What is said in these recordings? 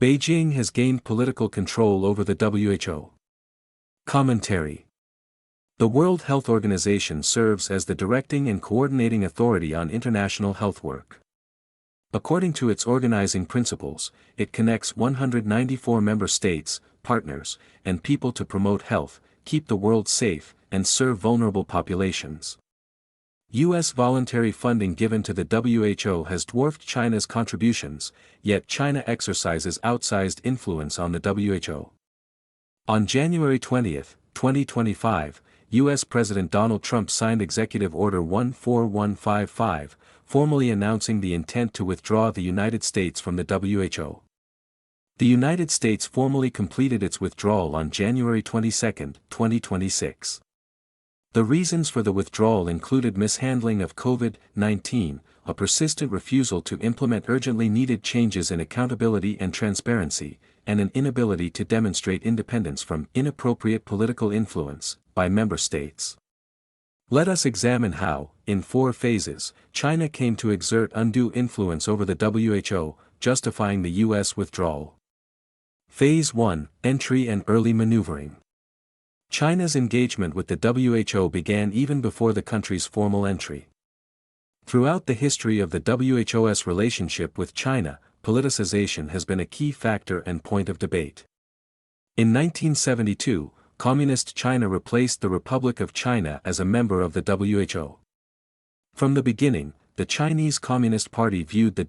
Beijing has gained political control over the WHO. Commentary. The World Health Organization serves as the directing and coordinating authority on international health work. According to its organizing principles, it connects 194 member states, partners, and people to promote health, keep the world safe, and serve vulnerable populations. U.S. voluntary funding given to the WHO has dwarfed China's contributions, yet China exercises outsized influence on the WHO. On January 20, 2025, U.S. President Donald Trump signed Executive Order 14155, formally announcing the intent to withdraw the United States from the WHO. The United States formally completed its withdrawal on January 22, 2026. The reasons for the withdrawal included mishandling of COVID-19, a persistent refusal to implement urgently needed changes in accountability and transparency, and an inability to demonstrate independence from inappropriate political influence by member states. Let us examine how, in 4 phases, China came to exert undue influence over the WHO, justifying the U.S. withdrawal. Phase 1: Entry and Early Maneuvering. China's engagement with the WHO began even before the country's formal entry. Throughout the history of the WHO's relationship with China, politicization has been a key factor and point of debate. In 1972, Communist China replaced the Republic of China as a member of the WHO. From the beginning, the Chinese Communist Party viewed the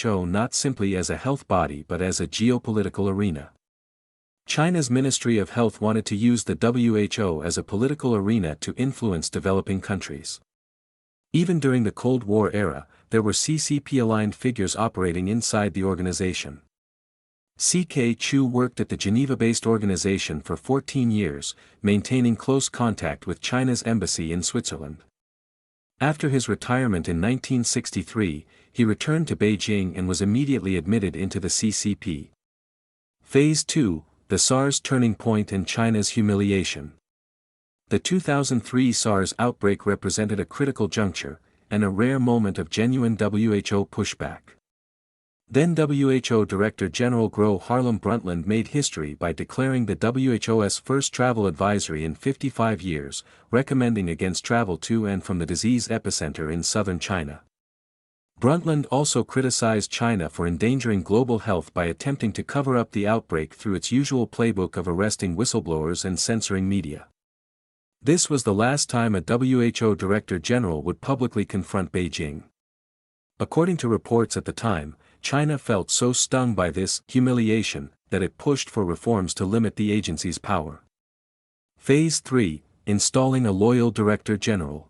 WHO not simply as a health body but as a geopolitical arena. China's Ministry of Health wanted to use the WHO as a political arena to influence developing countries. Even during the Cold War era, there were CCP-aligned figures operating inside the organization. C.K. Chu worked at the Geneva-based organization for 14 years, maintaining close contact with China's embassy in Switzerland. After his retirement in 1963, he returned to Beijing and was immediately admitted into the CCP. Phase 2: The SARS Turning Point and China's Humiliation. The 2003 SARS outbreak represented a critical juncture, and a rare moment of genuine WHO pushback. Then WHO Director General Gro Harlem Brundtland made history by declaring the WHO's first travel advisory in 55 years, recommending against travel to and from the disease epicenter in southern China. Brundtland also criticized China for endangering global health by attempting to cover up the outbreak through its usual playbook of arresting whistleblowers and censoring media. This was the last time a WHO Director General would publicly confront Beijing. According to reports at the time, China felt so stung by this humiliation that it pushed for reforms to limit the agency's power. Phase 3: Installing a loyal Director General.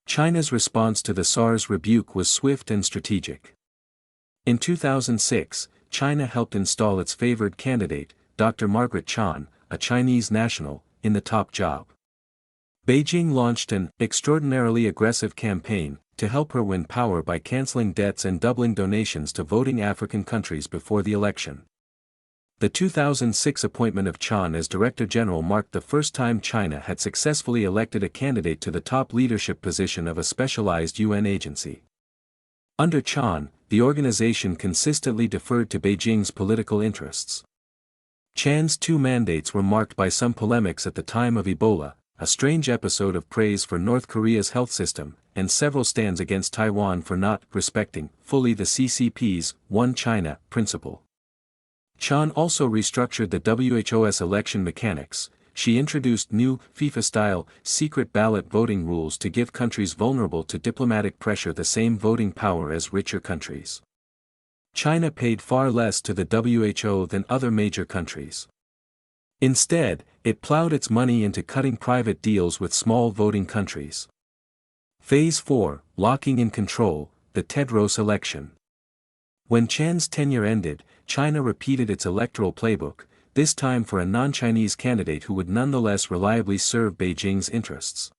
China's response to the SARS rebuke was swift and strategic. In 2006, China helped install its favored candidate, Dr. Margaret Chan, a Chinese national, in the top job. Beijing launched an extraordinarily aggressive campaign to help her win power by canceling debts and doubling donations to voting African countries before the election. The 2006 appointment of Chan as Director General marked the first time China had successfully elected a candidate to the top leadership position of a specialized UN agency. Under Chan, the organization consistently deferred to Beijing's political interests. Chan's 2 mandates were marked by some polemics at the time of Ebola, a strange episode of praise for North Korea's health system, and several stands against Taiwan for not respecting fully the CCP's One China principle. Chan also restructured the WHO's election mechanics. She introduced new, FIFA-style, secret ballot voting rules to give countries vulnerable to diplomatic pressure the same voting power as richer countries. China paid far less to the WHO than other major countries. Instead, it plowed its money into cutting private deals with small voting countries. Phase 4: Locking in Control, the Tedros election. When Chan's tenure ended, China repeated its electoral playbook, this time for a non-Chinese candidate who would nonetheless reliably serve Beijing's interests.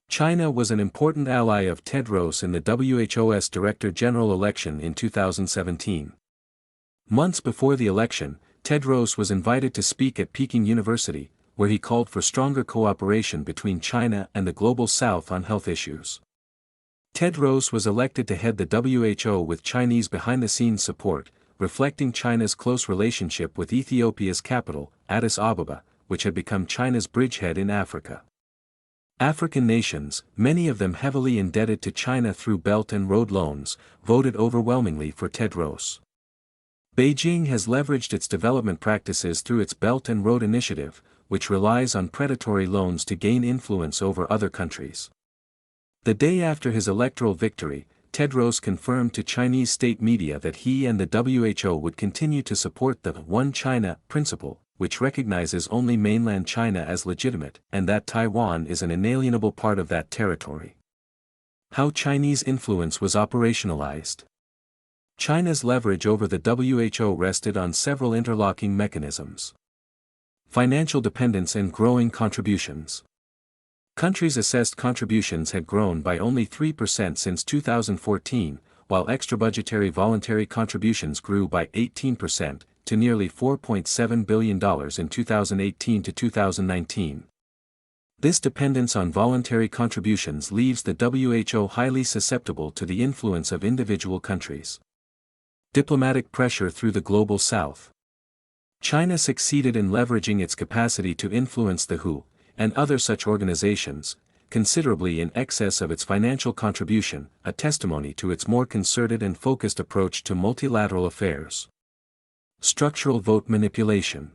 China was an important ally of Tedros in the WHO's Director General election in 2017. Months before the election, Tedros was invited to speak at Peking University, where he called for stronger cooperation between China and the Global South on health issues. Tedros was elected to head the WHO with Chinese behind-the-scenes support, reflecting China's close relationship with Ethiopia's capital, Addis Ababa, which had become China's bridgehead in Africa. African nations, many of them heavily indebted to China through Belt and Road loans, voted overwhelmingly for Tedros. Beijing has leveraged its development practices through its Belt and Road Initiative, which relies on predatory loans to gain influence over other countries. The day after his electoral victory, Tedros confirmed to Chinese state media that he and the WHO would continue to support the One China principle, which recognizes only mainland China as legitimate, and that Taiwan is an inalienable part of that territory. How Chinese influence was operationalized. China's leverage over the WHO rested on several interlocking mechanisms. Financial dependence and growing contributions. Countries' assessed contributions had grown by only 3% since 2014, while extrabudgetary voluntary contributions grew by 18%, to nearly $4.7 billion in 2018 to 2019. This dependence on voluntary contributions leaves the WHO highly susceptible to the influence of individual countries. Diplomatic pressure through the Global South. China succeeded in leveraging its capacity to influence the WHO, and other such organizations, considerably in excess of its financial contribution, a testimony to its more concerted and focused approach to multilateral affairs. Structural vote manipulation.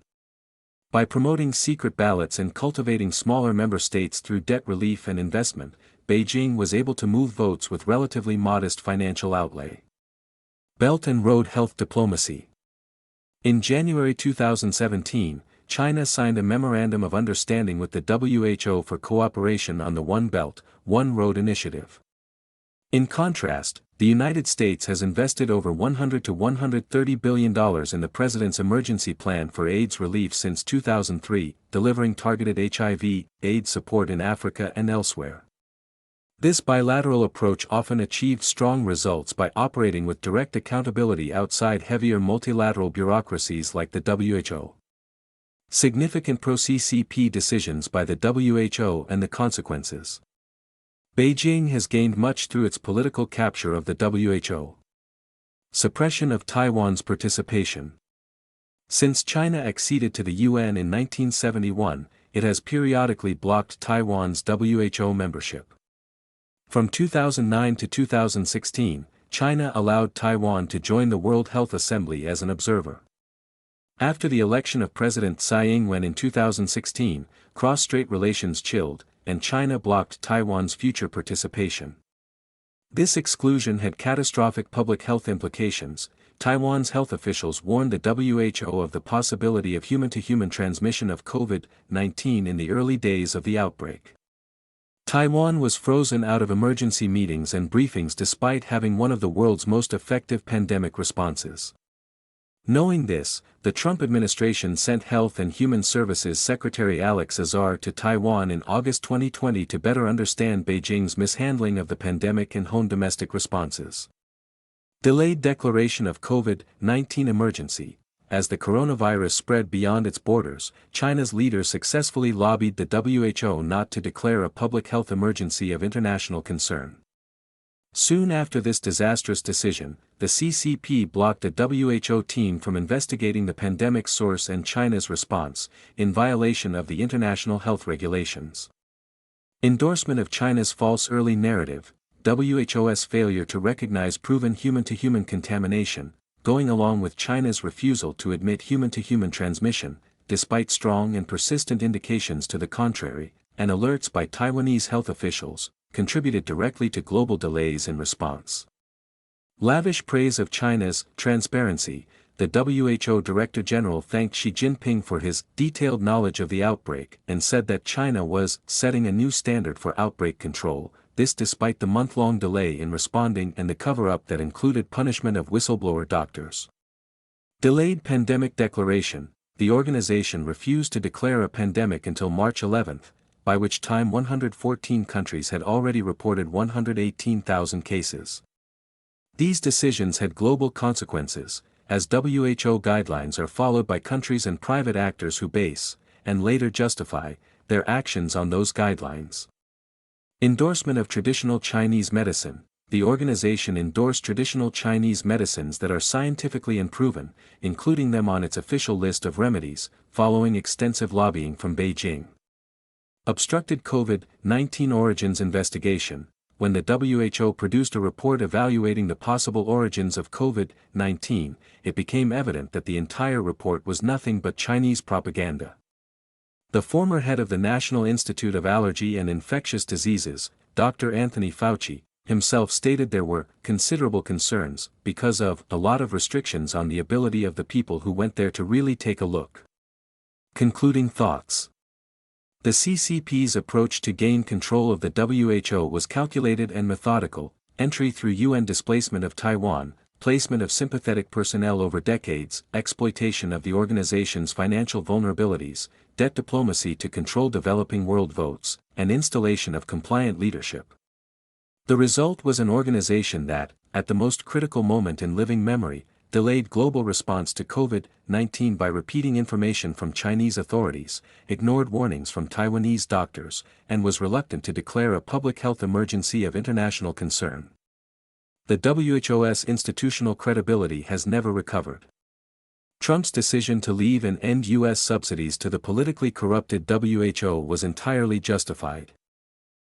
By promoting secret ballots and cultivating smaller member states through debt relief and investment, Beijing was able to move votes with relatively modest financial outlay. Belt and Road Health Diplomacy. In January 2017, China signed a Memorandum of Understanding with the WHO for cooperation on the One Belt, One Road initiative. In contrast, the United States has invested over $100 to $130 billion in the President's Emergency Plan for AIDS relief since 2003, delivering targeted HIV/AIDS support in Africa and elsewhere. This bilateral approach often achieved strong results by operating with direct accountability outside heavier multilateral bureaucracies like the WHO. Significant pro-CCP decisions by the WHO and the consequences. Beijing has gained much through its political capture of the WHO. Suppression of Taiwan's participation. Since China acceded to the UN in 1971, it has periodically blocked Taiwan's WHO membership. From 2009 to 2016, China allowed Taiwan to join the World Health Assembly as an observer. After the election of President Tsai Ing-wen in 2016, cross-strait relations chilled, and China blocked Taiwan's future participation. This exclusion had catastrophic public health implications. Taiwan's health officials warned the WHO of the possibility of human-to-human transmission of COVID-19 in the early days of the outbreak. Taiwan was frozen out of emergency meetings and briefings despite having one of the world's most effective pandemic responses. Knowing this, the Trump administration sent Health and Human Services Secretary Alex Azar to Taiwan in August 2020 to better understand Beijing's mishandling of the pandemic and hone domestic responses. Delayed declaration of COVID-19 emergency. As the coronavirus spread beyond its borders, China's leaders successfully lobbied the WHO not to declare a public health emergency of international concern. Soon after this disastrous decision, the CCP blocked a WHO team from investigating the pandemic's source and China's response, in violation of the international health regulations. Endorsement of China's false early narrative, WHO's failure to recognize proven human-to-human contamination, going along with China's refusal to admit human-to-human transmission, despite strong and persistent indications to the contrary, and alerts by Taiwanese health officials, contributed directly to global delays in response. Lavish praise of China's transparency. The WHO Director General thanked Xi Jinping for his detailed knowledge of the outbreak and said that China was setting a new standard for outbreak control, this despite the month-long delay in responding and the cover-up that included punishment of whistleblower doctors. Delayed pandemic declaration. The organization refused to declare a pandemic until March 11, by which time 114 countries had already reported 118,000 cases. These decisions had global consequences, as WHO guidelines are followed by countries and private actors who base, and later justify, their actions on those guidelines. Endorsement of traditional Chinese medicine. the organization endorsed traditional Chinese medicines that are scientifically unproven, including them on its official list of remedies, following extensive lobbying from Beijing. Obstructed COVID-19 origins investigation. When the WHO produced a report evaluating the possible origins of COVID-19, it became evident that the entire report was nothing but Chinese propaganda. The former head of the National Institute of Allergy and Infectious Diseases, Dr. Anthony Fauci, himself stated there were considerable concerns because of a lot of restrictions on the ability of the people who went there to really take a look. Concluding thoughts. The CCP's approach to gain control of the WHO was calculated and methodical: entry through UN, displacement of Taiwan, placement of sympathetic personnel over decades, exploitation of the organization's financial vulnerabilities, debt diplomacy to control developing world votes, and installation of compliant leadership. The result was an organization that, at the most critical moment in living memory, delayed global response to COVID-19 by repeating information from Chinese authorities, ignored warnings from Taiwanese doctors, and was reluctant to declare a public health emergency of international concern. The WHO's institutional credibility has never recovered. Trump's decision to leave and end U.S. subsidies to the politically corrupted WHO was entirely justified.